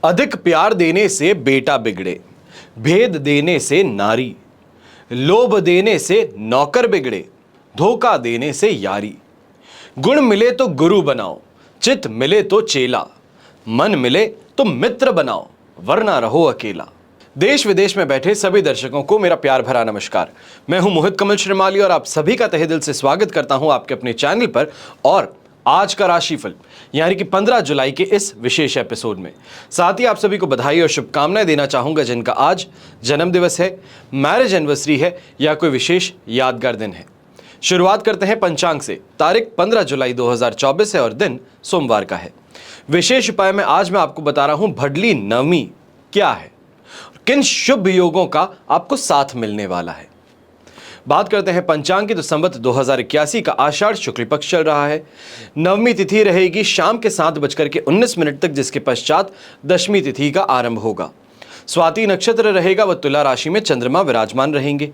अधिक प्यार देने से बेटा बिगड़े, भेद देने से नारी, लोभ देने से नौकर बिगड़े, धोखा देने से यारी। गुण मिले तो गुरु बनाओ, चित मिले तो चेला, मन मिले तो मित्र बनाओ, वरना रहो अकेला। देश विदेश में बैठे सभी दर्शकों को मेरा प्यार भरा नमस्कार। मैं हूं मोहित कमल श्रीमाली और आप सभी का तहे दिल से स्वागत करता हूं आपके अपने चैनल पर और आज का राशिफल यानी कि 15 जुलाई के इस विशेष एपिसोड में। साथ ही आप सभी को बधाई और शुभकामनाएं देना चाहूंगा जिनका आज जन्म दिवस है, मैरिज एनिवर्सरी है या कोई विशेष यादगार दिन है। शुरुआत करते हैं पंचांग से। तारीख 15 जुलाई 2024 है और दिन सोमवार का है। विशेष उपाय में आज मैं आपको बता रहा हूं भडली नवमी क्या है, किन शुभ योगों का आपको साथ मिलने वाला है। बात करते हैं पंचांग की तो संवत 2081 का आषाढ़ शुक्ल पक्ष चल रहा है। नवमी तिथि रहेगी शाम के 7:19 तक, जिसके पश्चात दशमी तिथि का आरंभ होगा। स्वाति नक्षत्र रहेगा व तुला राशि में चंद्रमा विराजमान रहेंगे।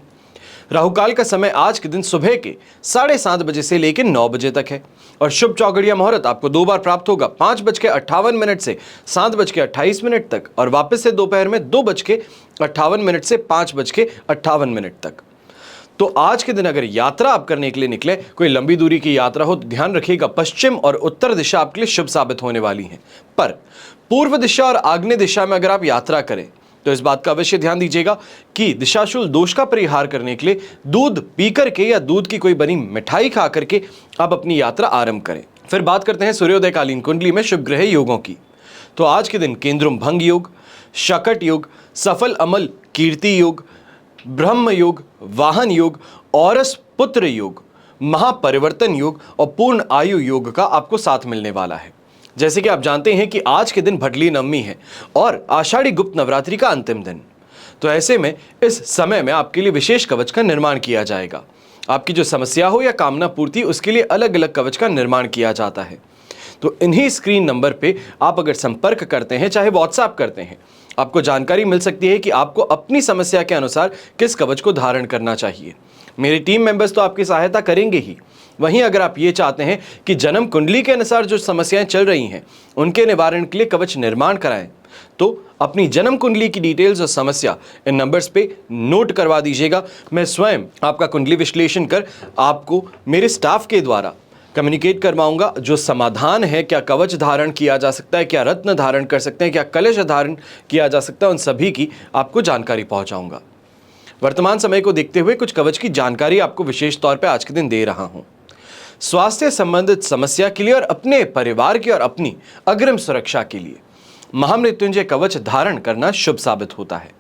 राहुकाल का समय आज के दिन सुबह के 7:30 बजे से लेकर 9 बजे तक है और शुभ चौगड़िया मुहूर्त आपको दो बार प्राप्त होगा, 5:58 से 7:28 तक और वापस से दोपहर में 2:58 से 5:58 तक। तो आज के दिन अगर यात्रा आप करने के लिए निकले, कोई लंबी दूरी की यात्रा हो तो ध्यान रखिएगा पश्चिम और उत्तर दिशा आपके लिए शुभ साबित होने वाली है। पर पूर्व दिशा और आग्नेय दिशा में अगर आप यात्रा करें तो इस बात का अवश्य ध्यान दीजिएगा कि दिशाशूल दोष का परिहार करने के लिए दूध पी करके या दूध की कोई बनी मिठाई खा करके आप अपनी यात्रा आरंभ करें। फिर बात करते हैं सूर्योदयकालीन कुंडली में शुभ ग्रह योगों की। तो आज के दिन केंद्रुम भंग योग, शकट योग, सफल अमल कीर्ति योग, ब्रह्म योग, वाहन योग, औरस पुत्र योग, महापरिवर्तन योग और पूर्ण आयु योग का आपको साथ मिलने वाला है। जैसे कि आप जानते हैं कि आज के दिन भडली नवमी है और आषाढ़ी गुप्त नवरात्रि का अंतिम दिन। तो ऐसे में इस समय में आपके लिए विशेष कवच का निर्माण किया जाएगा। आपकी जो समस्या हो या कामना पूर्ति, उसके लिए अलग अलग कवच का निर्माण किया जाता है। तो इन्हीं स्क्रीन नंबर पे आप अगर संपर्क करते हैं, चाहे व्हाट्सएप करते हैं, आपको जानकारी मिल सकती है कि आपको अपनी समस्या के अनुसार किस कवच को धारण करना चाहिए। मेरी टीम मेंबर्स तो आपकी सहायता करेंगे ही, वहीं अगर आप ये चाहते हैं कि जन्म कुंडली के अनुसार जो समस्याएं चल रही हैं उनके निवारण के लिए कवच निर्माण कराएं, तो अपनी जन्म कुंडली की डिटेल्स और समस्या इन नंबर्स पे नोट करवा दीजिएगा। मैं स्वयं आपका कुंडली विश्लेषण कर आपको मेरे स्टाफ के द्वारा कम्युनिकेट करवाऊंगा जो समाधान है, क्या कवच धारण किया जा सकता है, क्या रत्न धारण कर सकते हैं, क्या कलश धारण किया जा सकता है, उन सभी की आपको जानकारी पहुंचाऊंगा। वर्तमान समय को देखते हुए कुछ कवच की जानकारी आपको विशेष तौर पे आज के दिन दे रहा हूं। स्वास्थ्य संबंधित समस्या के लिए और अपने परिवार की और अपनी अग्रिम सुरक्षा के लिए महामृत्युंजय कवच धारण करना शुभ साबित होता है।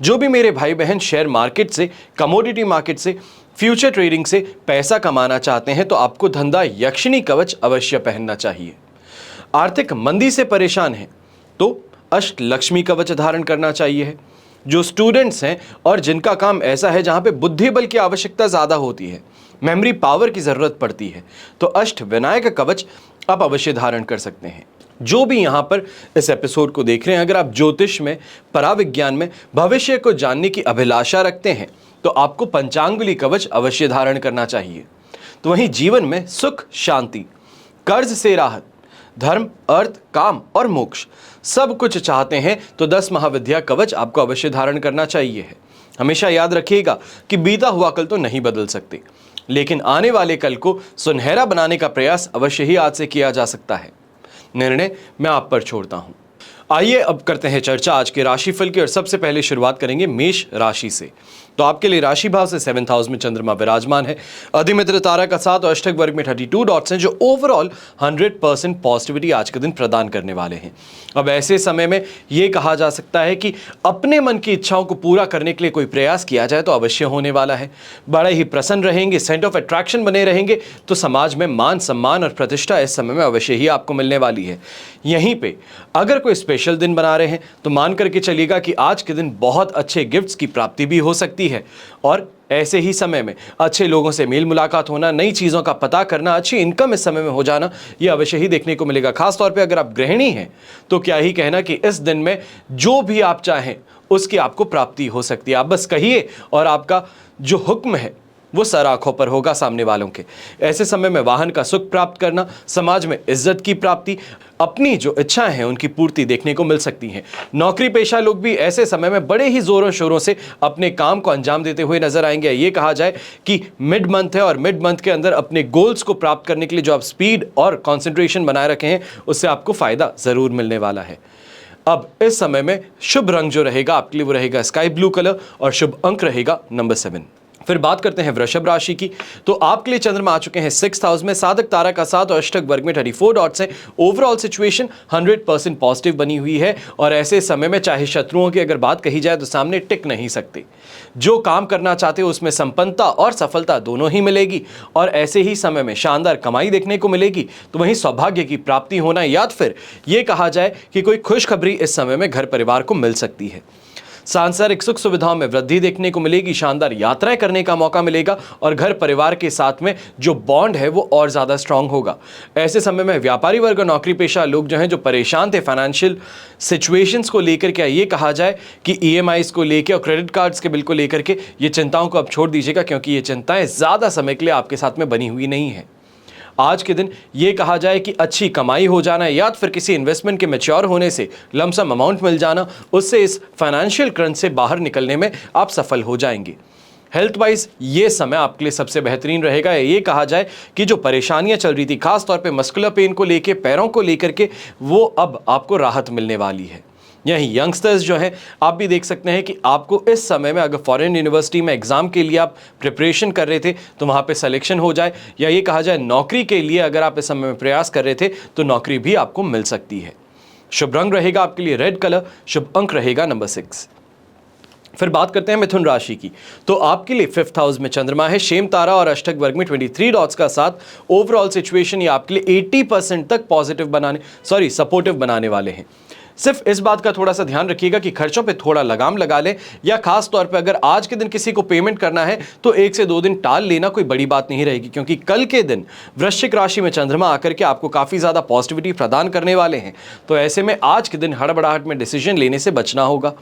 जो भी मेरे भाई बहन शेयर मार्केट से, कमोडिटी मार्केट से, फ्यूचर ट्रेडिंग से पैसा कमाना चाहते हैं तो आपको धंधा यक्षिणी कवच अवश्य पहनना चाहिए। आर्थिक मंदी से परेशान हैं तो अष्ट लक्ष्मी कवच धारण करना चाहिए। जो स्टूडेंट्स हैं और जिनका काम ऐसा है जहां पे बुद्धि बल की आवश्यकता ज्यादा होती है, मेमोरी पावर की जरूरत पड़ती है, तो अष्ट विनायक कवच आप अवश्य धारण कर सकते हैं। जो भी यहां पर इस एपिसोड को देख रहे हैं, अगर आप ज्योतिष में, पराविज्ञान में भविष्य को जानने की अभिलाषा रखते हैं तो आपको पंचांगुली कवच अवश्य धारण करना चाहिए। तो वहीं जीवन में सुख शांति, कर्ज से राहत, धर्म, अर्थ, काम और मोक्ष सब कुछ चाहते हैं तो 10 महाविद्या कवच आपको अवश्य धारण करना चाहिए है। हमेशा याद रखिएगा कि बीता हुआ कल तो नहीं बदल सकते, लेकिन आने वाले कल को सुनहरा बनाने का प्रयास अवश्य ही आज से किया जा सकता है। निर्णय मैं आप पर छोड़ता हूं। आइए अब करते हैं चर्चा आज के राशिफल की और सबसे पहले शुरुआत करेंगे मेष राशि से। तो आपके लिए राशि भाव से 7th हाउस में चंद्रमा विराजमान है। अधिमित्र तारा का साथ और अष्टक वर्ग में 32 डॉट्स हैं जो ओवरऑल 100% पॉजिटिविटी आज के दिन प्रदान करने वाले हैं। अब ऐसे समय में यह कहा जा सकता है कि अपने मन की इच्छाओं को पूरा करने के लिए कोई प्रयास किया जाए तो अवश्य होने वाला है। बड़े ही प्रसन्न रहेंगे, सेंटर ऑफ अट्रैक्शन बने रहेंगे, तो समाज में मान सम्मान और प्रतिष्ठा इस समय में अवश्य ही आपको मिलने वाली है। यहीं पे अगर कोई स्पेशल दिन बना रहे हैं तो मान करके चलिएगा कि आज के दिन बहुत अच्छे गिफ्ट्स की प्राप्ति भी हो सकती है और ऐसे ही समय में अच्छे लोगों से मेल मुलाकात होना, नई चीज़ों का पता करना, अच्छी इनकम इस समय में हो जाना, यह अवश्य ही देखने को मिलेगा। खास तौर पे अगर आप गृहिणी हैं तो क्या ही कहना कि इस दिन में जो भी आप चाहें उसकी आपको प्राप्ति हो सकती है। आप बस कहिए और आपका जो हुक्म है वो सर आंखों पर होगा सामने वालों के। ऐसे समय में वाहन का सुख प्राप्त करना, समाज में इज्जत की प्राप्ति, अपनी जो इच्छाएं हैं उनकी पूर्ति देखने को मिल सकती है। नौकरी पेशा लोग भी ऐसे समय में बड़े ही जोरों शोरों से अपने काम को अंजाम देते हुए नजर आएंगे। ये कहा जाए कि मिड मंथ है और मिड मंथ के अंदर अपने गोल्स को प्राप्त करने के लिए जो आप स्पीड और कॉन्सेंट्रेशन बनाए रखे हैं उससे आपको फायदा जरूर मिलने वाला है। अब इस समय में शुभ रंग जो रहेगा आपके लिए वो रहेगा स्काई ब्लू कलर और शुभ अंक रहेगा नंबर 7। फिर बात करते हैं वृषभ राशि की। तो आपके लिए चंद्रमा आ चुके हैं 6th हाउस में, साधक तारा का साथ और अष्टक वर्ग में 34 डॉट्स है। ओवरऑल सिचुएशन 100% पॉजिटिव बनी हुई है और ऐसे समय में चाहे शत्रुओं की अगर बात कही जाए तो सामने टिक नहीं सकते। जो काम करना चाहते हो उसमें संपन्नता और सफलता दोनों ही मिलेगी और ऐसे ही समय में शानदार कमाई देखने को मिलेगी। तो वहीं सौभाग्य की प्राप्ति होना या फिर ये कहा जाए कि कोई खुशखबरी इस समय में घर परिवार को मिल सकती है। सांसारिक सुख सुविधाओं में वृद्धि देखने को मिलेगी, शानदार यात्राएं करने का मौका मिलेगा और घर परिवार के साथ में जो बॉन्ड है वो और ज़्यादा स्ट्रांग होगा। ऐसे समय में व्यापारी वर्ग और नौकरी पेशा लोग जो हैं जो परेशान थे फाइनेंशियल सिचुएशंस को लेकर के, ये कहा जाए कि EMIs को लेकर और क्रेडिट कार्ड्स के बिल को लेकर के ये चिंताओं को अब छोड़ दीजिएगा, क्योंकि ये चिंताएं ज़्यादा समय के लिए आपके साथ में बनी हुई नहीं है। आज के दिन ये कहा जाए कि अच्छी कमाई हो जाना या फिर किसी इन्वेस्टमेंट के मैच्योर होने से लमसम अमाउंट मिल जाना, उससे इस फाइनेंशियल क्रंच से बाहर निकलने में आप सफल हो जाएंगे। हेल्थ वाइज ये समय आपके लिए सबसे बेहतरीन रहेगा। ये कहा जाए कि जो परेशानियां चल रही थी खास तौर पे मस्कुलर पेन को लेके, पैरों को लेकर के, वो अब आपको राहत मिलने वाली है। यही यंगस्टर्स जो हैं आप भी देख सकते हैं कि आपको इस समय में अगर फॉरेन यूनिवर्सिटी में एग्जाम के लिए आप प्रिपरेशन कर रहे थे तो वहाँ पे सिलेक्शन हो जाए, या ये कहा जाए नौकरी के लिए अगर आप इस समय में प्रयास कर रहे थे तो नौकरी भी आपको मिल सकती है। शुभ रंग रहेगा आपके लिए रेड कलर, शुभ अंक रहेगा नंबर 6। फिर बात करते हैं मिथुन राशि की। तो आपके लिए 5th हाउस में चंद्रमा है, शेम तारा और अष्टक वर्ग में 23 डॉट्स का साथ। ओवरऑल सिचुएशन ये आपके लिए 80% तक सपोर्टिव बनाने वाले हैं। सिर्फ इस बात का थोड़ा सा ध्यान रखिएगा कि खर्चों पे थोड़ा लगाम लगा लें, या खास तौर पे अगर आज के दिन किसी को पेमेंट करना है तो 1 से 2 दिन टाल लेना कोई बड़ी बात नहीं रहेगी, क्योंकि कल के दिन वृश्चिक राशि में चंद्रमा आकर के आपको काफ़ी ज़्यादा पॉजिटिविटी प्रदान करने वाले हैं। तो ऐसे में आज के दिन हड़बड़ाहट में डिसीजन लेने से बचना होगा।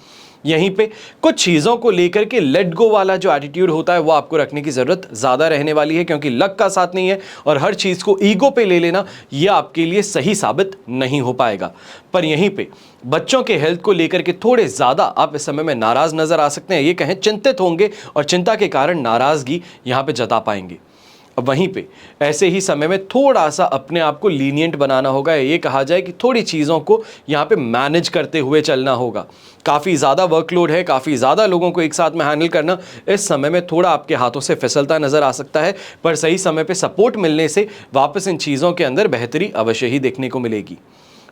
यहीं पे कुछ चीज़ों को लेकर के लेट गो वाला जो एटीट्यूड होता है वो आपको रखने की ज़रूरत ज़्यादा रहने वाली है, क्योंकि लक का साथ नहीं है और हर चीज़ को ईगो पे ले लेना ये आपके लिए सही साबित नहीं हो पाएगा। पर यहीं पे बच्चों के हेल्थ को लेकर के थोड़े ज़्यादा आप इस समय में नाराज़ नज़र आ सकते हैं, ये कहें चिंतित होंगे और चिंता के कारण नाराज़गी यहाँ पे जता पाएंगे। अब वहीं पे ऐसे ही समय में थोड़ा सा अपने आप को लीनियंट बनाना होगा, ये कहा जाए कि थोड़ी चीज़ों को यहाँ पे मैनेज करते हुए चलना होगा। काफ़ी ज़्यादा वर्कलोड है, काफ़ी ज़्यादा लोगों को एक साथ में हैंडल करना इस समय में थोड़ा आपके हाथों से फिसलता नज़र आ सकता है, पर सही समय पे सपोर्ट मिलने से वापस इन चीज़ों के अंदर बेहतरी अवश्य ही देखने को मिलेगी।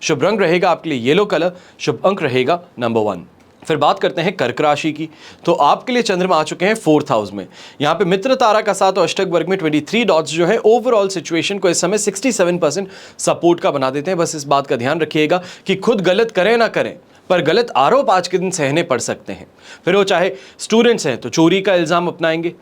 शुभ रंग रहेगा आपके लिए येलो कलर, शुभ अंक रहेगा नंबर 1। फिर बात करते हैं कर्क राशि की। तो आपके लिए चंद्रमा आ चुके हैं 4th हाउस में, यहाँ पे मित्र तारा का साथ और अष्टक वर्ग में 23 डॉट्स जो है ओवरऑल सिचुएशन को इस समय 67% सपोर्ट का बना देते हैं। बस इस बात का ध्यान रखिएगा कि खुद गलत करें ना करें, पर गलत आरोप आज के दिन सहने पड़ सकते हैं। फिर वो चाहे स्टूडेंट्स हैं तो चोरी का इल्ज़ाम अपनाएंगे,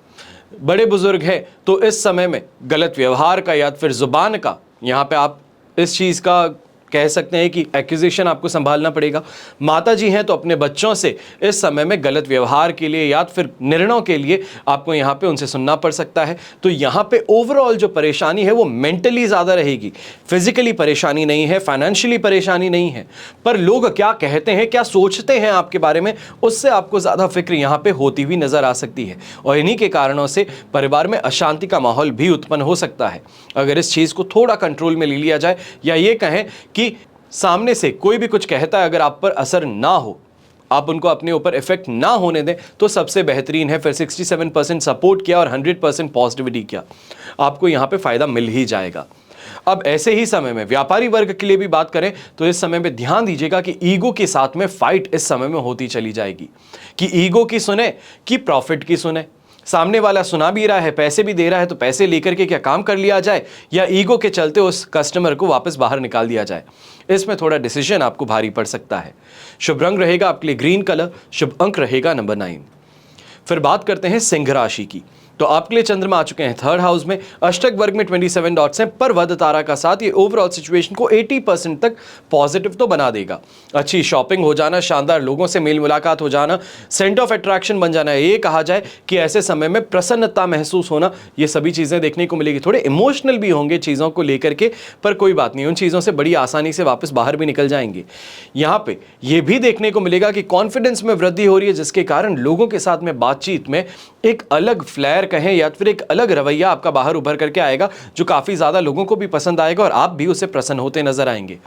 बड़े बुजुर्ग हैं तो इस समय में गलत व्यवहार का या फिर ज़ुबान का यहाँ पे आप इस चीज़ का कह सकते हैं कि एक्यूजेशन आपको संभालना पड़ेगा। माता जी हैं तो अपने बच्चों से इस समय में गलत व्यवहार के लिए या फिर निर्णयों के लिए आपको यहाँ पे उनसे सुनना पड़ सकता है। तो यहाँ पे ओवरऑल जो परेशानी है वो मेंटली ज़्यादा रहेगी, फिजिकली परेशानी नहीं है, फाइनेंशियली परेशानी नहीं है, पर लोग क्या कहते हैं, क्या सोचते हैं आपके बारे में, उससे आपको ज़्यादा फिक्र यहाँ पर होती हुई नज़र आ सकती है और इन्हीं के कारणों से परिवार में अशांति का माहौल भी उत्पन्न हो सकता है। अगर इस चीज़ को थोड़ा कंट्रोल में ले लिया जाए, या ये कहें कि सामने से कोई भी कुछ कहता है अगर आप पर असर ना हो, आप उनको अपने ऊपर इफेक्ट ना होने दें तो सबसे बेहतरीन है। फिर 67% सपोर्ट किया और 100% पॉजिटिविटी किया, आपको यहाँ पे फ़ायदा मिल ही जाएगा। अब ऐसे ही समय में व्यापारी वर्ग के लिए भी बात करें तो इस समय में ध्यान दीजिएगा कि ईगो के साथ में फाइट इस समय में होती चली जाएगी, कि ईगो की सुने कि प्रॉफिट की सुने। सामने वाला सुना भी रहा है, पैसे भी दे रहा है, तो पैसे लेकर के क्या काम कर लिया जाए या ईगो के चलते उस कस्टमर को वापस बाहर निकाल दिया जाए, इसमें थोड़ा डिसीजन आपको भारी पड़ सकता है। शुभ रंग रहेगा आपके लिए ग्रीन कलर, शुभ अंक रहेगा नंबर 9। फिर बात करते हैं सिंह राशि की। तो आपके लिए चंद्रमा आ चुके हैं थर्ड हाउस में, अष्टक वर्ग में 27 डॉट्स हैं, पर वध तारा का साथ ये ओवरऑल सिचुएशन को 80% तक पॉजिटिव तो बना देगा। अच्छी शॉपिंग हो जाना, शानदार लोगों से मेल मुलाकात हो जाना, सेंटर ऑफ अट्रैक्शन बन जाना, ये कहा जाए कि ऐसे समय में प्रसन्नता महसूस होना, ये सभी चीजें देखने को मिलेगी। थोड़े इमोशनल भी होंगे चीजों को लेकर के, पर कोई बात नहीं, उन चीजों से बड़ी आसानी से वापस बाहर भी निकल जाएंगे। यहां पे ये भी देखने को मिलेगा कि कॉन्फिडेंस में वृद्धि हो रही है, जिसके कारण लोगों के साथ में बातचीत में एक अलग फ्लेयर कहें या फिर एक अलग रवैया आपका बाहर उभर करके आएगा, जो काफी ज्यादा लोगों को भी पसंद आएगा और आप भी उससे प्रसन्न होते नजर आएंगे।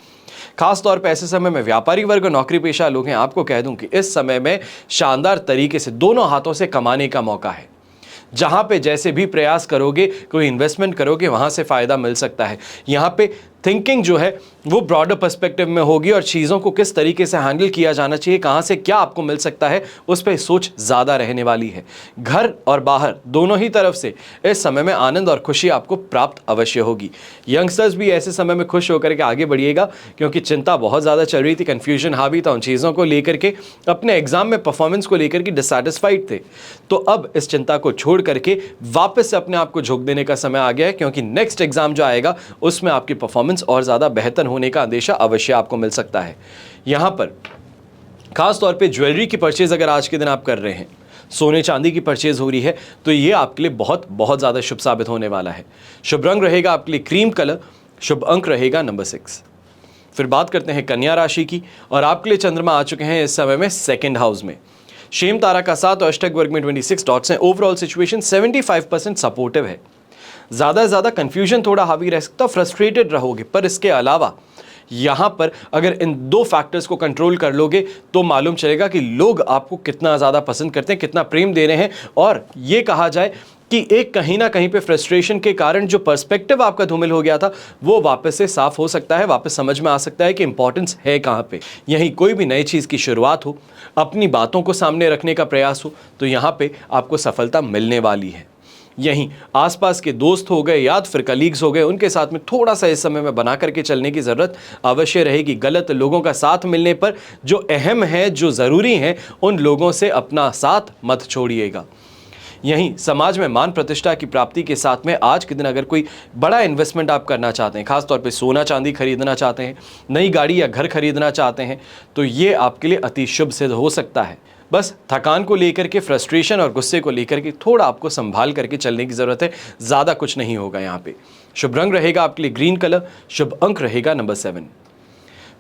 खास तौर पे ऐसे समय में व्यापारी वर्ग और नौकरी पेशा लोग हैं, आपको कह दूं कि इस समय में शानदार तरीके से दोनों हाथों से कमाने का मौका है। जहां पे जैसे भी प्रयास करोगे, कोई इन्वेस्टमेंट करोगे, वहां से फायदा मिल सकता है। यहां पे थिंकिंग जो है वो ब्रॉडर पर्सपेक्टिव में होगी और चीज़ों को किस तरीके से हैंडल किया जाना चाहिए, कहाँ से क्या आपको मिल सकता है, उस पर सोच ज़्यादा रहने वाली है। घर और बाहर दोनों ही तरफ से इस समय में आनंद और खुशी आपको प्राप्त अवश्य होगी। यंगस्टर्स भी ऐसे समय में खुश होकर के आगे बढ़िएगा, क्योंकि चिंता बहुत ज़्यादा चल रही थी, कन्फ्यूजन हावी था उन चीज़ों को लेकर के, अपने एग्जाम में परफॉर्मेंस को लेकर के डिससैटिस्फाइड थे। तो अब इस चिंता को छोड़ करके वापस से अपने आप को झोंक देने का समय आ गया है, क्योंकि नेक्स्ट एग्जाम जो आएगा उसमें आपकी परफॉर्मेंस और ज़्यादा बेहतर होने का अंदेशा अवश्य आपको मिल सकता है। यहां पर खास तौर पे ज्वेलरी की परचेज अगर आज के दिन आप कर रहे हैं, सोने चांदी की परचेज हो रही है, तो ये आपके लिए बहुत बहुत ज़्यादा शुभ साबित होने वाला है। शुभ रंग रहेगा आपके लिए क्रीम कलर, शुभ अंक रहेगा नंबर 6। फिर बात करते हैं कन्या राशि की, और आपके लिए चंद्रमा आ चुके हैं इस समय में सेकेंड हाउस में, शेम तारा का साथ और अष्टक वर्ग में 26 डॉट्स हैं। ओवरऑल सिचुएशन 75% सपोर्टिव है। ज़्यादा से ज़्यादा कन्फ्यूजन थोड़ा हावी रह सकता, फ्रस्ट्रेटेड रहोगे, पर इसके अलावा यहाँ पर अगर इन दो फैक्टर्स को कंट्रोल कर लोगे तो मालूम चलेगा कि लोग आपको कितना ज़्यादा पसंद करते हैं, कितना प्रेम दे रहे हैं। और ये कहा जाए कि एक कहीं ना कहीं पे फ्रस्ट्रेशन के कारण जो पर्सपेक्टिव आपका धूमिल हो गया था, वो वापस से साफ हो सकता है, वापस समझ में आ सकता है कि इंपॉर्टेंस है कहाँ पे। यहीं कोई भी नई चीज़ की शुरुआत हो, अपनी बातों को सामने रखने का प्रयास हो, तो यहाँ पे आपको सफलता मिलने वाली है। यहीं आसपास के दोस्त हो गए या फिर कलीग्स हो गए, उनके साथ में थोड़ा सा इस समय में बना करके चलने की ज़रूरत अवश्य रहेगी। गलत लोगों का साथ मिलने पर जो अहम है, जो ज़रूरी है, उन लोगों से अपना साथ मत छोड़िएगा। यहीं समाज में मान प्रतिष्ठा की प्राप्ति के साथ में आज के दिन अगर कोई बड़ा इन्वेस्टमेंट आप करना चाहते हैं, खासतौर पे सोना चांदी खरीदना चाहते हैं, नई गाड़ी या घर खरीदना चाहते हैं, तो ये आपके लिए अति शुभ सिद्ध हो सकता है। बस थकान को लेकर के, फ्रस्ट्रेशन और गुस्से को लेकर के थोड़ा आपको संभाल करके चलने की ज़रूरत है, ज़्यादा कुछ नहीं होगा यहाँ पे। शुभ रंग रहेगा आपके लिए ग्रीन कलर, शुभ अंक रहेगा नंबर 7।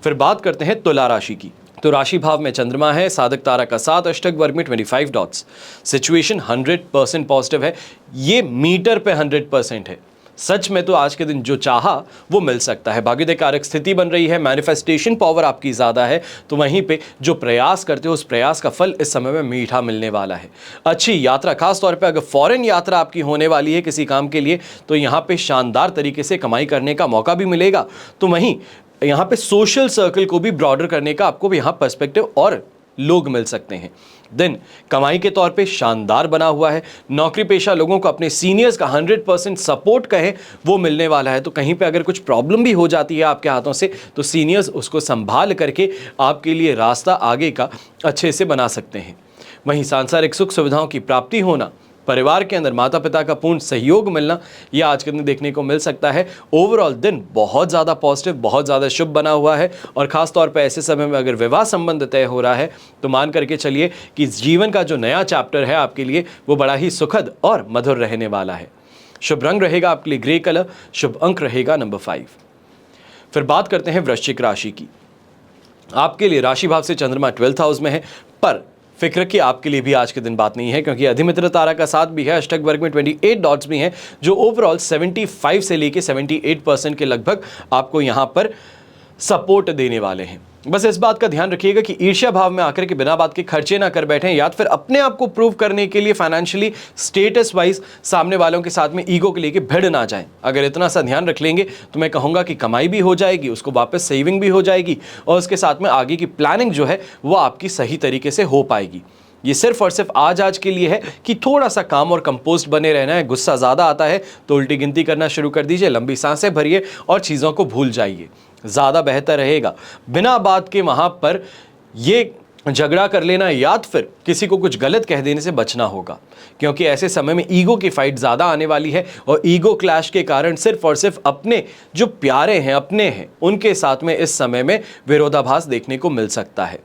फिर बात करते हैं तुला राशि की। तो राशि भाव में चंद्रमा है, साधक तारा का साथ, अष्टक वर्ग में 25 डॉट्स। सिचुएशन 100% पॉजिटिव है, ये मीटर पे 100% है। सच में तो आज के दिन जो चाहा वो मिल सकता है। भाग्योदय कारक स्थिति बन रही है, मैनिफेस्टेशन पावर आपकी ज़्यादा है, तो वहीं पे जो प्रयास करते हो उस प्रयास का फल इस समय में मीठा मिलने वाला है। अच्छी यात्रा, खास तौर पे अगर फॉरेन यात्रा आपकी होने वाली है किसी काम के लिए, तो यहाँ पे शानदार तरीके से कमाई करने का मौका भी मिलेगा। तो वहीं यहाँ पे सोशल सर्कल को भी ब्रॉडर करने का आपको भी यहाँ पर्सपेक्टिव और लोग मिल सकते हैं। दिन कमाई के तौर पे शानदार बना हुआ है। नौकरी पेशा लोगों को अपने सीनियर्स का 100% सपोर्ट कहे वो मिलने वाला है। तो कहीं पे अगर कुछ प्रॉब्लम भी हो जाती है आपके हाथों से, तो सीनियर्स उसको संभाल करके आपके लिए रास्ता आगे का अच्छे से बना सकते हैं। वहीं सांसारिक सुख सुविधाओं की प्राप्ति होना, परिवार के अंदर माता पिता का पूर्ण सहयोग मिलना, यह आज के दिन देखने को मिल सकता है। ओवरऑल दिन बहुत ज़्यादा पॉजिटिव, बहुत ज़्यादा शुभ बना हुआ है। और ख़ास तौर पे ऐसे समय में अगर विवाह संबंध तय हो रहा है, तो मान करके चलिए कि जीवन का जो नया चैप्टर है आपके लिए, वो बड़ा ही सुखद और मधुर रहने वाला है। शुभ रंग रहेगा आपके लिए ग्रे कलर, शुभ अंक रहेगा नंबर 5। फिर बात करते हैं वृश्चिक राशि की। आपके लिए राशि भाव से चंद्रमा 12th हाउस में है, पर फिक्र की आपके लिए भी आज के दिन बात नहीं है, क्योंकि अधिमित्र तारा का साथ भी है, अष्टक वर्ग में 28 डॉट्स भी हैं, जो ओवरऑल 75 से लेके 78% के लगभग आपको यहाँ पर सपोर्ट देने वाले हैं। बस इस बात का ध्यान रखिएगा कि ईर्ष्या भाव में आकर के बिना बात के खर्चे ना कर बैठें, या फिर अपने आप को प्रूव करने के लिए फाइनेंशियली स्टेटस वाइज सामने वालों के साथ में ईगो के लेके भिड़ ना जाएं। अगर इतना सा ध्यान रख लेंगे तो मैं कहूँगा कि कमाई भी हो जाएगी, उसको वापस सेविंग भी हो जाएगी, और उसके साथ में आगे की प्लानिंग जो है वो आपकी सही तरीके से हो पाएगी। ये सिर्फ और सिर्फ आज के लिए है कि थोड़ा सा काम और कंपोस्ट बने रहना है। गुस्सा ज़्यादा आता है तो उल्टी गिनती करना शुरू कर दीजिए, लंबी सांसें भरिए और चीज़ों को भूल जाइए, ज़्यादा बेहतर रहेगा। बिना बात के वहाँ पर ये झगड़ा कर लेना या फिर किसी को कुछ गलत कह देने से बचना होगा, क्योंकि ऐसे समय में ईगो की फाइट ज़्यादा आने वाली है और ईगो क्लैश के कारण सिर्फ और सिर्फ अपने जो प्यारे हैं, अपने हैं, उनके साथ में इस समय में विरोधाभास देखने को मिल सकता है।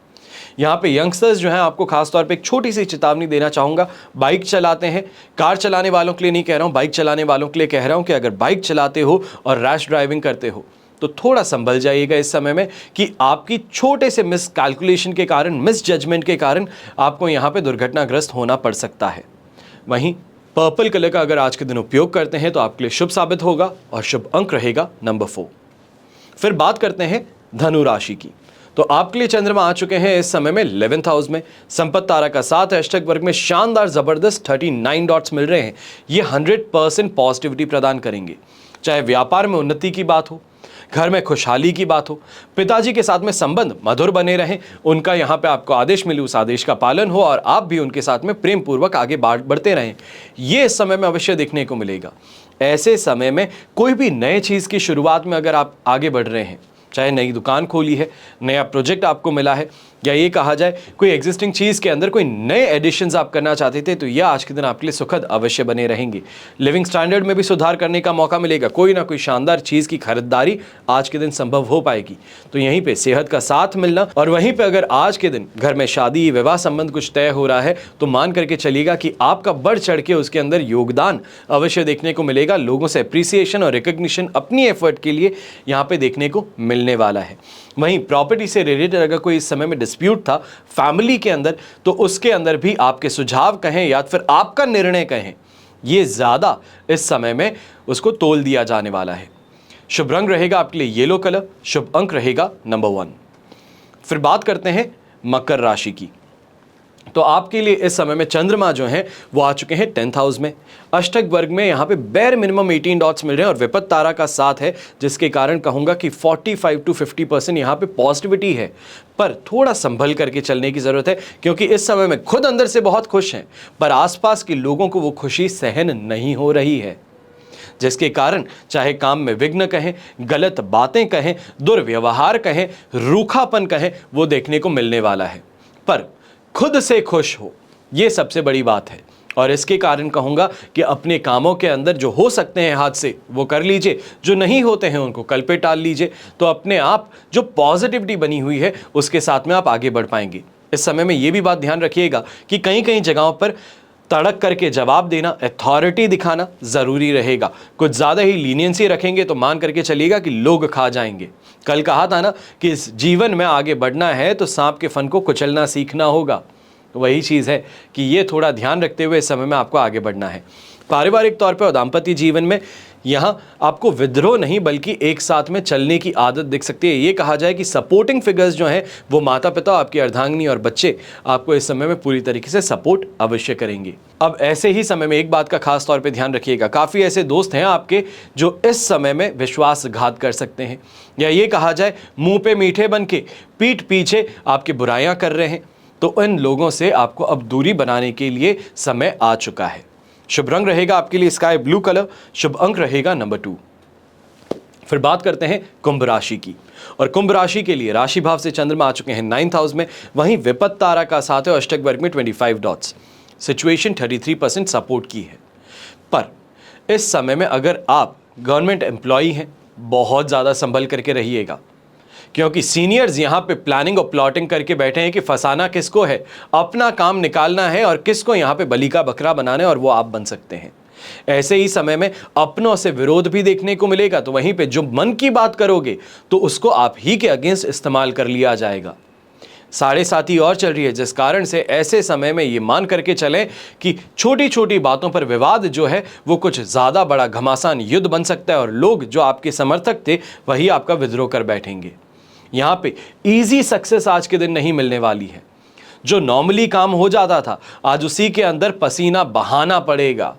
यहाँ पे यंगस्टर्स जो हैं, आपको खास तौर पे एक छोटी सी चेतावनी देना चाहूँगा। बाइक चलाते हैं, कार चलाने वालों के लिए नहीं कह रहा हूँ, बाइक चलाने वालों के लिए कह रहा हूँ कि अगर बाइक चलाते हो और रैश ड्राइविंग करते हो तो थोड़ा संभल जाइएगा इस समय में, कि आपकी छोटे से मिस कैलकुलेशन के कारण, मिस जजमेंट के कारण आपको यहाँ पे दुर्घटनाग्रस्त होना पड़ सकता है। वहीं पर्पल कलर का अगर आज के दिन उपयोग करते हैं तो आपके लिए शुभ साबित होगा और शुभ अंक रहेगा नंबर 4। फिर बात करते हैं धनु राशि की। तो आपके लिए चंद्रमा आ चुके हैं इस समय में 11th हाउस में, संपत्ति तारा का साथ है, अष्टक वर्ग में शानदार जबरदस्त 39 डॉट्स मिल रहे हैं। ये 100% पॉजिटिविटी प्रदान करेंगे। चाहे व्यापार में उन्नति की बात हो, घर में खुशहाली की बात हो, पिताजी के साथ में संबंध मधुर बने रहें, उनका यहाँ पे आपको आदेश मिले उस आदेश का पालन हो और आप भी उनके साथ में प्रेम पूर्वक आगे बढ़ते रहें, ये इस समय में अवश्य देखने को मिलेगा। ऐसे समय में कोई भी नए चीज़ की शुरुआत में अगर आप आगे बढ़ रहे हैं, चाहे नई दुकान खोली है, नया प्रोजेक्ट आपको मिला है, या ये कहा जाए कोई एग्जिस्टिंग चीज़ के अंदर कोई नए एडिशंस आप करना चाहते थे, तो यह आज के दिन आपके लिए सुखद अवश्य बने रहेंगे। लिविंग स्टैंडर्ड में भी सुधार करने का मौका मिलेगा, कोई ना कोई शानदार चीज़ की खरीदारी आज के दिन संभव हो पाएगी। तो यहीं पे सेहत का साथ मिलना, और वहीं पे अगर आज के दिन घर में शादी विवाह संबंध कुछ तय हो रहा है तो मान करके चलिएगा कि आपका बढ़ चढ़ के उसके अंदर योगदान अवश्य देखने को मिलेगा। लोगों से अप्रिसिएशन और रिकग्निशन अपनी एफर्ट के लिए यहाँ पे देखने को मिलने वाला है। वहीं प्रॉपर्टी से रिलेटेड अगर कोई इस समय में डिस्प्यूट था फैमिली के अंदर, तो उसके अंदर भी आपके सुझाव कहें या फिर आपका निर्णय कहें, ये ज़्यादा इस समय में उसको तोल दिया जाने वाला है। शुभ रंग रहेगा आपके लिए येलो कलर, शुभ अंक रहेगा नंबर 1। फिर बात करते हैं मकर राशि की। तो आपके लिए इस समय में चंद्रमा जो हैं वो आ चुके हैं 10th हाउस में, अष्टक वर्ग में यहाँ पे बेर मिनिमम 18 डॉट्स मिल रहे हैं और विपत्त तारा का साथ है, जिसके कारण कहूँगा कि 45 to 50% यहाँ पे पॉजिटिविटी है। पर थोड़ा संभल करके चलने की ज़रूरत है, क्योंकि इस समय में खुद अंदर से बहुत खुश हैं पर आसपास के लोगों को वो खुशी सहन नहीं हो रही है, जिसके कारण चाहे काम में विघ्न कहें, गलत बातें कहें, दुर्व्यवहार कहें, रूखापन कहें, वो देखने को मिलने वाला है। पर खुद से खुश हो, ये सबसे बड़ी बात है। और इसके कारण कहूँगा कि अपने कामों के अंदर जो हो सकते हैं हाथ से वो कर लीजिए, जो नहीं होते हैं उनको कल पे टाल लीजिए, तो अपने आप जो पॉजिटिविटी बनी हुई है उसके साथ में आप आगे बढ़ पाएंगे। इस समय में ये भी बात ध्यान रखिएगा कि कहीं कहीं जगहों पर तड़क करके जवाब देना, अथॉरिटी दिखाना ज़रूरी रहेगा। कुछ ज़्यादा ही लीनियंसी रखेंगे तो मान करके चलिएगा कि लोग खा जाएंगे। कल कहा था ना कि इस जीवन में आगे बढ़ना है तो सांप के फन को कुचलना सीखना होगा, तो वही चीज़ है कि ये थोड़ा ध्यान रखते हुए इस समय में आपको आगे बढ़ना है। पारिवारिक तौर पर और दाम्पत्य जीवन में यहाँ आपको विद्रोह नहीं बल्कि एक साथ में चलने की आदत दिख सकती है। ये कहा जाए कि सपोर्टिंग फिगर्स जो हैं वो माता पिता, आपकी अर्धांगिनी और बच्चे आपको इस समय में पूरी तरीके से सपोर्ट अवश्य करेंगे। अब ऐसे ही समय में एक बात का खास तौर पे ध्यान रखिएगा, काफ़ी ऐसे दोस्त हैं आपके जो इस समय में विश्वासघात कर सकते हैं, या ये कहा जाए मुँह पे मीठे बन के पीठ पीछे आपकी बुराइयाँ कर रहे हैं, तो इन लोगों से आपको अब दूरी बनाने के लिए समय आ चुका है। शुभ रंग रहेगा आपके लिए स्काई ब्लू कलर, शुभ अंक रहेगा नंबर 2। फिर बात करते हैं कुंभ राशि की, और कुंभ राशि के लिए राशि भाव से चंद्रमा आ चुके हैं 9th हाउस में, वहीं विपत्त तारा का साथ है और अष्टक वर्ग में 25 डॉट्स, सिचुएशन 33% सपोर्ट की है। पर इस समय में अगर आप गवर्नमेंट एम्प्लॉई हैं, बहुत ज़्यादा संभल करके रहिएगा, क्योंकि सीनियर्स यहाँ पे प्लानिंग और प्लॉटिंग करके बैठे हैं कि फंसाना किसको है, अपना काम निकालना है और किसको यहाँ पे बलि का बकरा बनाना है, और वो आप बन सकते हैं। ऐसे ही समय में अपनों से विरोध भी देखने को मिलेगा, तो वहीं पे जो मन की बात करोगे तो उसको आप ही के अगेंस्ट इस्तेमाल कर लिया जाएगा। 7.5 और चल रही है, जिस कारण से ऐसे समय में ये मान करके चलें कि छोटी छोटी बातों पर विवाद जो है वो कुछ ज़्यादा बड़ा घमासान युद्ध बन सकता है, और लोग जो आपके समर्थक थे वही आपका विद्रोह कर बैठेंगे। यहाँ पे इजी सक्सेस आज के दिन नहीं मिलने वाली है। जो नॉर्मली काम हो जाता था आज उसी के अंदर पसीना बहाना पड़ेगा,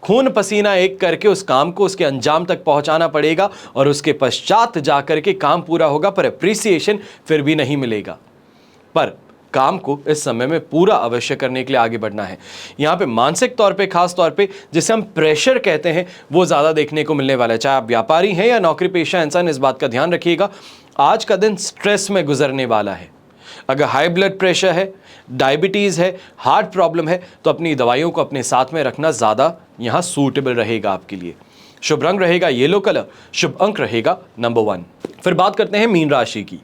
खून पसीना एक करके उस काम को उसके अंजाम तक पहुंचाना पड़ेगा, और उसके पश्चात जाकर के काम पूरा होगा, पर अप्रिसिएशन फिर भी नहीं मिलेगा। पर काम को इस समय में पूरा अवश्य करने के लिए आगे बढ़ना है। यहाँ पे मानसिक तौर पे, खास तौर पे जिसे हम प्रेशर कहते हैं, वो ज़्यादा देखने को मिलने वाला है। चाहे आप व्यापारी हैं या नौकरी पेशा इंसान, इस बात का ध्यान रखिएगा, आज का दिन स्ट्रेस में गुजरने वाला है। अगर हाई ब्लड प्रेशर है, डायबिटीज़ है, हार्ट प्रॉब्लम है, तो अपनी दवाइयों को अपने साथ में रखना ज़्यादा यहाँ सूटेबल रहेगा आपके लिए। शुभ रंग रहेगा येलो कलर, शुभ अंक रहेगा नंबर 1। फिर बात करते हैं मीन राशि की।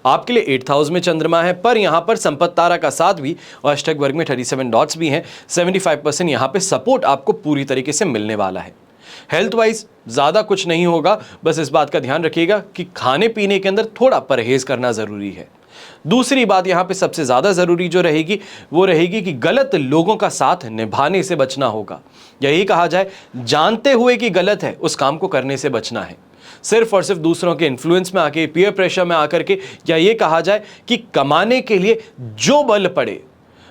आपके लिए 8th हाउस में चंद्रमा है, पर यहाँ पर संपत्ति तारा का साथ भी और अष्टक वर्ग में 37 डॉट्स भी हैं। 75% यहाँ पे सपोर्ट आपको पूरी तरीके से मिलने वाला है। हेल्थ वाइज ज़्यादा कुछ नहीं होगा, बस इस बात का ध्यान रखिएगा कि खाने पीने के अंदर थोड़ा परहेज करना ज़रूरी है। दूसरी बात यहाँ पे सबसे ज़्यादा ज़रूरी जो रहेगी वो रहेगी कि गलत लोगों का साथ निभाने से बचना होगा। यही कहा जाए, जानते हुए कि गलत है उस काम को करने से बचना है। सिर्फ और सिर्फ दूसरों के इन्फ्लुएंस में आके, पीयर प्रेशर में आकर के, या ये कहा जाए कि कमाने के लिए जो बल पड़े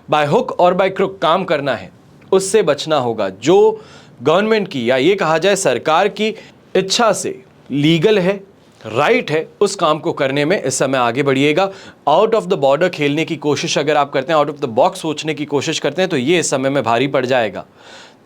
बाय हुक और बाय क्रुक काम करना है, उससे बचना होगा। जो गवर्नमेंट की या ये कहा जाए सरकार की इच्छा से लीगल है, राइट है, उस काम को करने में इस समय आगे बढ़िएगा। आउट ऑफ द बॉर्डर खेलने की कोशिश अगर आप करते हैं, आउट ऑफ द बॉक्स सोचने की कोशिश करते हैं, तो ये इस समय में भारी पड़ जाएगा।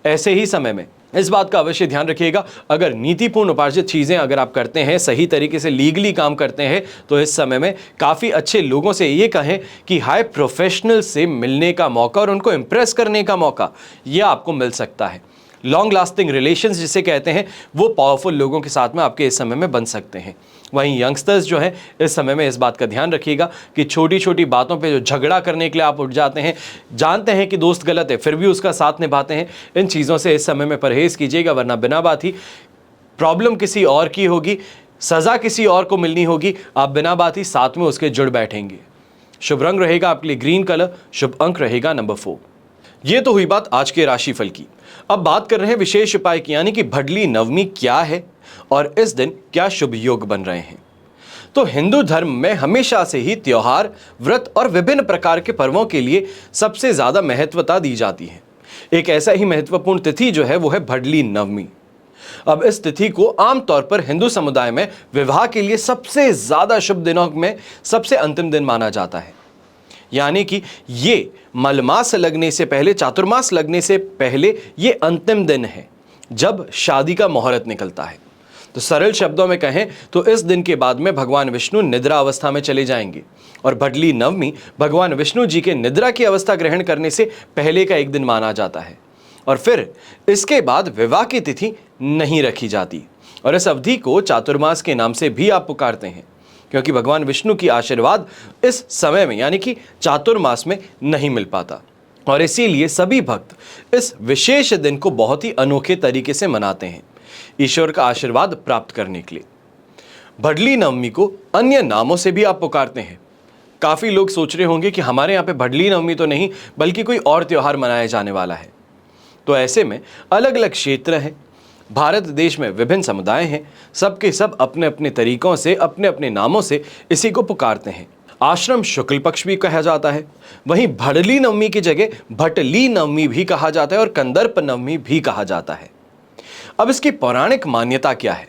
ऐसे ही समय में इस बात का अवश्य ध्यान रखिएगा, अगर नीतिपूर्ण उपार्जित चीज़ें अगर आप करते हैं, सही तरीके से लीगली काम करते हैं, तो इस समय में काफ़ी अच्छे लोगों से, ये कहें कि हाई प्रोफेशनल से मिलने का मौका और उनको इम्प्रेस करने का मौका ये आपको मिल सकता है। लॉन्ग लास्टिंग रिलेशंस जिसे कहते हैं, वो पावरफुल लोगों के साथ में आपके इस समय में बन सकते हैं। वहीं यंगस्टर्स जो हैं, इस समय में इस बात का ध्यान रखिएगा कि छोटी छोटी बातों पे जो झगड़ा करने के लिए आप उठ जाते हैं, जानते हैं कि दोस्त गलत है फिर भी उसका साथ निभाते हैं, इन चीज़ों से इस समय में परहेज़ कीजिएगा, वरना बिना बात ही प्रॉब्लम किसी और की होगी, सज़ा किसी और को मिलनी होगी, आप बिना बात ही साथ में उसके जुड़ बैठेंगे। शुभ रंग रहेगा आपके लिए ग्रीन कलर, शुभ अंक रहेगा नंबर 4। ये तो हुई बात आज के राशिफल की। अब बात कर रहे हैं विशेष उपाय की, यानी कि भडली नवमी क्या है और इस दिन क्या शुभ योग बन रहे हैं। तो हिंदू धर्म में हमेशा से ही त्योहार, व्रत और विभिन्न प्रकार के पर्वों के लिए सबसे ज्यादा महत्वता दी जाती है। एक ऐसा ही महत्वपूर्ण तिथि जो है वो है भडली नवमी। अब इस तिथि को आमतौर पर हिंदू समुदाय में विवाह के लिए सबसे ज्यादा शुभ दिनों में सबसे अंतिम दिन माना जाता है। यानी कि ये मलमास लगने से पहले, चातुर्मास लगने से पहले ये अंतिम दिन है जब शादी का मुहूर्त निकलता है। तो सरल शब्दों में कहें तो इस दिन के बाद में भगवान विष्णु निद्रा अवस्था में चले जाएंगे और भडली नवमी भगवान विष्णु जी के निद्रा की अवस्था ग्रहण करने से पहले का एक दिन माना जाता है। और फिर इसके बाद विवाह की तिथि नहीं रखी जाती और इस अवधि को चातुर्मास के नाम से भी आप पुकारते हैं, क्योंकि भगवान विष्णु की आशीर्वाद इस समय में यानी कि चातुर्मास में नहीं मिल पाता और इसीलिए सभी भक्त इस विशेष दिन को बहुत ही अनोखे तरीके से मनाते हैं ईश्वर का आशीर्वाद प्राप्त करने के लिए। भडली नवमी को अन्य नामों से भी आप पुकारते हैं। काफ़ी लोग सोच रहे होंगे कि हमारे यहाँ पे भडली नवमी तो नहीं बल्कि कोई और त्यौहार मनाया जाने वाला है। तो ऐसे में अलग अलग क्षेत्र हैं, भारत देश में विभिन्न समुदाय हैं, सबके सब अपने अपने तरीकों से, अपने अपने नामों से इसी को पुकारते हैं। आश्रम शुक्ल पक्ष भी कहा जाता है, वहीं भडली नवमी की जगह भटली नवमी भी कहा जाता है और कंदर्प नवमी भी कहा जाता है। अब इसकी पौराणिक मान्यता क्या है?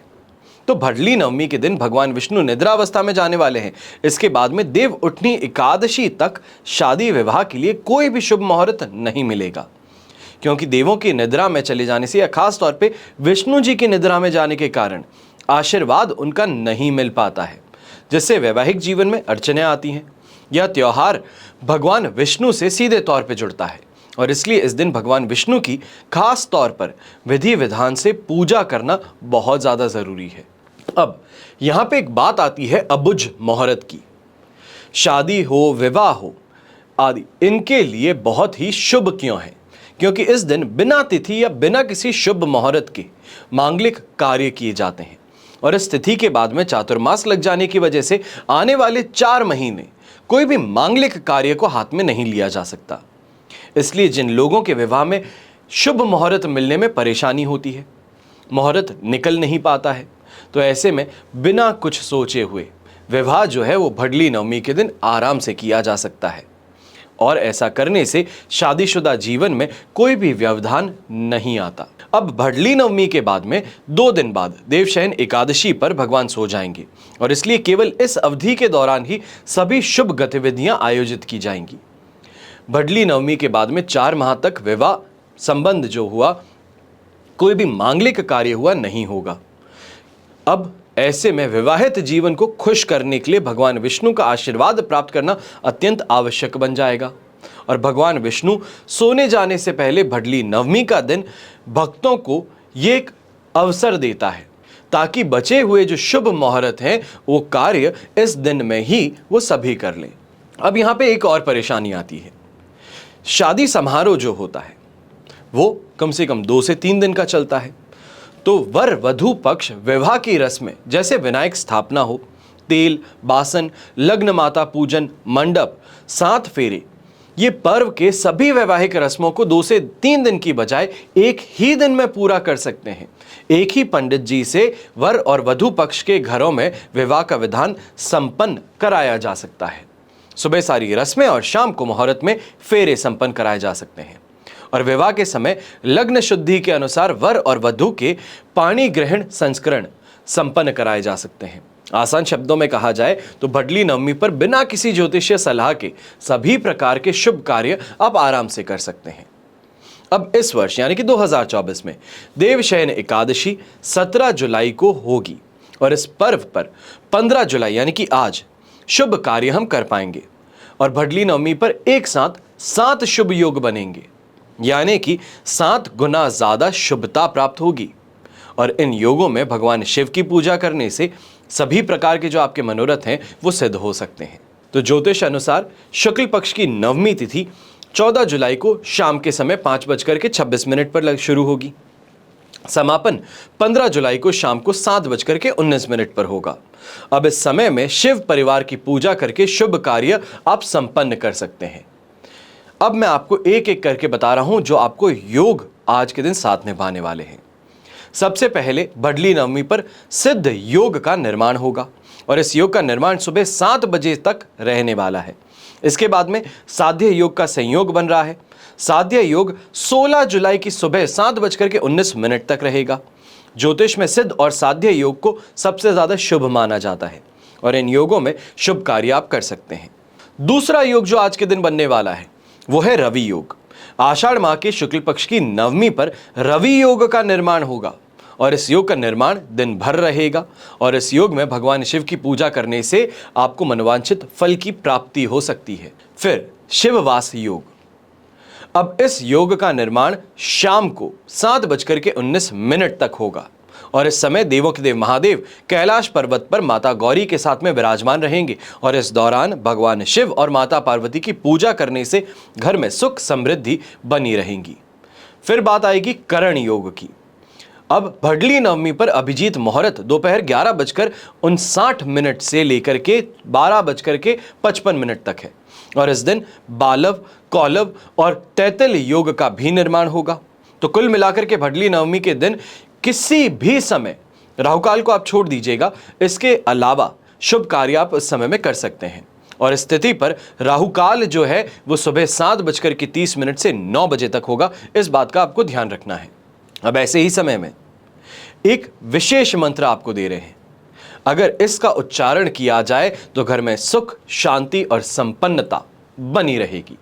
तो भडली नवमी के दिन भगवान विष्णु निद्रावस्था में जाने वाले हैं। इसके बाद में देव उठनी एकादशी तक शादी विवाह के लिए कोई भी शुभ मुहूर्त नहीं मिलेगा, क्योंकि देवों की निद्रा में चले जाने से या खास तौर पे विष्णु जी की निद्रा में जाने के कारण आशीर्वाद उनका नहीं मिल पाता है, जिससे वैवाहिक जीवन में अड़चनें आती हैं। यह त्योहार भगवान विष्णु से सीधे तौर पे जुड़ता है और इसलिए इस दिन भगवान विष्णु की खास तौर पर विधि विधान से पूजा करना बहुत ज़्यादा ज़रूरी है। अब यहाँ पे एक बात आती है अबुझ मुहूर्त की। शादी हो, विवाह हो आदि, इनके लिए बहुत ही शुभ क्यों है? क्योंकि इस दिन बिना तिथि या बिना किसी शुभ मुहूर्त के मांगलिक कार्य किए जाते हैं और इस तिथि के बाद में चातुर्मास लग जाने की वजह से आने वाले 4 महीने कोई भी मांगलिक कार्य को हाथ में नहीं लिया जा सकता। इसलिए जिन लोगों के विवाह में शुभ मुहूर्त मिलने में परेशानी होती है, मुहूर्त निकल नहीं पाता है, तो ऐसे में बिना कुछ सोचे हुए विवाह जो है वो भडली नवमी के दिन आराम से किया जा सकता है और ऐसा करने से शादीशुदा जीवन में कोई भी व्यवधान नहीं आता। अब भडली नवमी के बाद में 2 दिन बाद देवशयन एकादशी पर भगवान सो जाएंगे और इसलिए केवल इस अवधि के दौरान ही सभी शुभ गतिविधियां आयोजित की जाएंगी। भडली नवमी के बाद में 4 माह तक विवाह संबंध जो हुआ, कोई भी मांगलिक कार्य हुआ नहीं होगा। अब ऐसे में विवाहित जीवन को खुश करने के लिए भगवान विष्णु का आशीर्वाद प्राप्त करना अत्यंत आवश्यक बन जाएगा। और भगवान विष्णु सोने जाने से पहले भडली नवमी का दिन भक्तों को ये एक अवसर देता है ताकि बचे हुए जो शुभ मुहूर्त हैं वो कार्य इस दिन में ही वो सभी कर लें। अब यहाँ पे एक और परेशानी आती है। शादी समारोह जो होता है वो कम से कम 2 से 3 दिन का चलता है। तो वर वधू पक्ष विवाह की रस्में जैसे विनायक स्थापना हो, तेल, बासन, लग्न माता पूजन, मंडप, 7 फेरे, ये पर्व के सभी वैवाहिक रस्मों को 2 से 3 दिन की बजाय एक ही दिन में पूरा कर सकते हैं। एक ही पंडित जी से वर और वधू पक्ष के घरों में विवाह का विधान संपन्न कराया जा सकता है। सुबह सारी रस्में और शाम को मुहूर्त में फेरे संपन्न कराए जा सकते हैं। और विवाह के समय लग्न शुद्धि के अनुसार वर और वधू के पाणी ग्रहण संस्करण संपन्न कराए जा सकते हैं। आसान शब्दों में कहा जाए तो भडली नवमी पर बिना किसी ज्योतिषीय सलाह के सभी प्रकार के शुभ कार्य आप आराम से कर सकते हैं। अब इस वर्ष यानी कि 2024 में देवशयन एकादशी 17 जुलाई को होगी और इस पर्व पर 15 जुलाई यानी कि आज शुभ कार्य हम कर पाएंगे। और भडली नवमी पर एक साथ 7 शुभ योग बनेंगे यानी कि 7 गुना ज्यादा शुभता प्राप्त होगी। और इन योगों में भगवान शिव की पूजा करने से सभी प्रकार के जो आपके मनोरथ हैं वो सिद्ध हो सकते हैं। तो ज्योतिष अनुसार शुक्ल पक्ष की नवमी तिथि 14 जुलाई को शाम के समय 5:26 पर शुरू होगी। समापन 15 जुलाई को शाम को 7:19 पर होगा। अब इस समय में शिव परिवार की पूजा करके शुभ कार्य आप संपन्न कर सकते हैं। अब मैं आपको एक एक करके बता रहा हूं जो आपको योग आज के दिन साथ निभाने वाले हैं। सबसे पहले भडली नवमी पर सिद्ध योग का निर्माण होगा और इस योग का निर्माण सुबह 7 बजे तक रहने वाला है। इसके बाद में साध्य योग का संयोग बन रहा है। साध्य योग 16 जुलाई की सुबह 7:19 तक रहेगा। ज्योतिष में सिद्ध और साध्य योग को सबसे ज्यादा शुभ माना जाता है और इन योगों में शुभ कार्य आप कर सकते हैं। दूसरा योग जो आज के दिन बनने वाला है वो है रवि योग। आषाढ़ माह के शुक्ल पक्ष की नवमी पर रवि योग का निर्माण होगा और इस योग का निर्माण दिन भर रहेगा और इस योग में भगवान शिव की पूजा करने से आपको मनोवांछित फल की प्राप्ति हो सकती है। फिर शिववास योग। अब इस योग का निर्माण शाम को 7:19 तक होगा और इस समय देवों के देव महादेव कैलाश पर्वत पर माता गौरी के साथ में विराजमान रहेंगे और इस दौरान भगवान शिव और माता पार्वती की पूजा करने से घर में सुख समृद्धि बनी रहेंगी। फिर बात आएगी करण योग की। अब भडली नवमी पर अभिजीत मुहूर्त दोपहर 11:59 से लेकर के 12:55 तक है और इस दिन बालव, कौलव और तैतल योग का भी निर्माण होगा। तो कुल मिलाकर के भडली नवमी के दिन किसी भी समय राहुकाल को आप छोड़ दीजिएगा, इसके अलावा शुभ कार्य आप इस समय में कर सकते हैं। और इस स्थिति पर राहुकाल जो है वो सुबह 7:30 से 9 बजे तक होगा। इस बात का आपको ध्यान रखना है। अब ऐसे ही समय में एक विशेष मंत्र आपको दे रहे हैं, अगर इसका उच्चारण किया जाए तो घर में सुख, शांति और संपन्नता बनी रहेगी।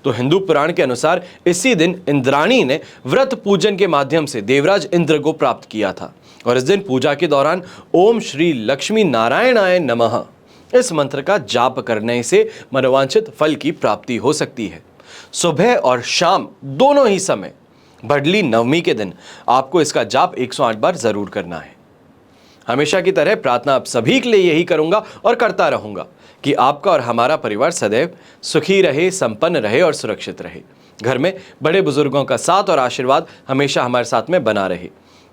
तो हिंदू पुराण के अनुसार इसी दिन इंद्राणी ने व्रत पूजन के माध्यम से देवराज इंद्र को प्राप्त किया था और इस दिन पूजा के दौरान ओम श्री लक्ष्मी नारायणाय नमः इस मंत्र का जाप करने से मनोवांछित फल की प्राप्ति हो सकती है। सुबह और शाम दोनों ही समय भडली नवमी के दिन आपको इसका जाप 108 बार जरूर करना है। हमेशा की तरह प्रार्थना आप सभी के लिए यही करूंगा और करता रहूंगा कि आपका और हमारा परिवार सदैव सुखी रहे, संपन्न रहे और सुरक्षित रहे। घर में बड़े बुजुर्गों का साथ और आशीर्वाद हमेशा हमारे साथ में बना रहे।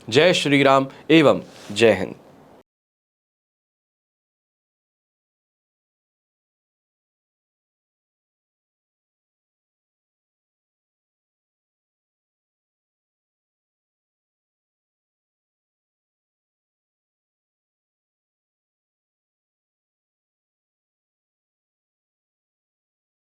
जय श्री राम एवं जय हिंद।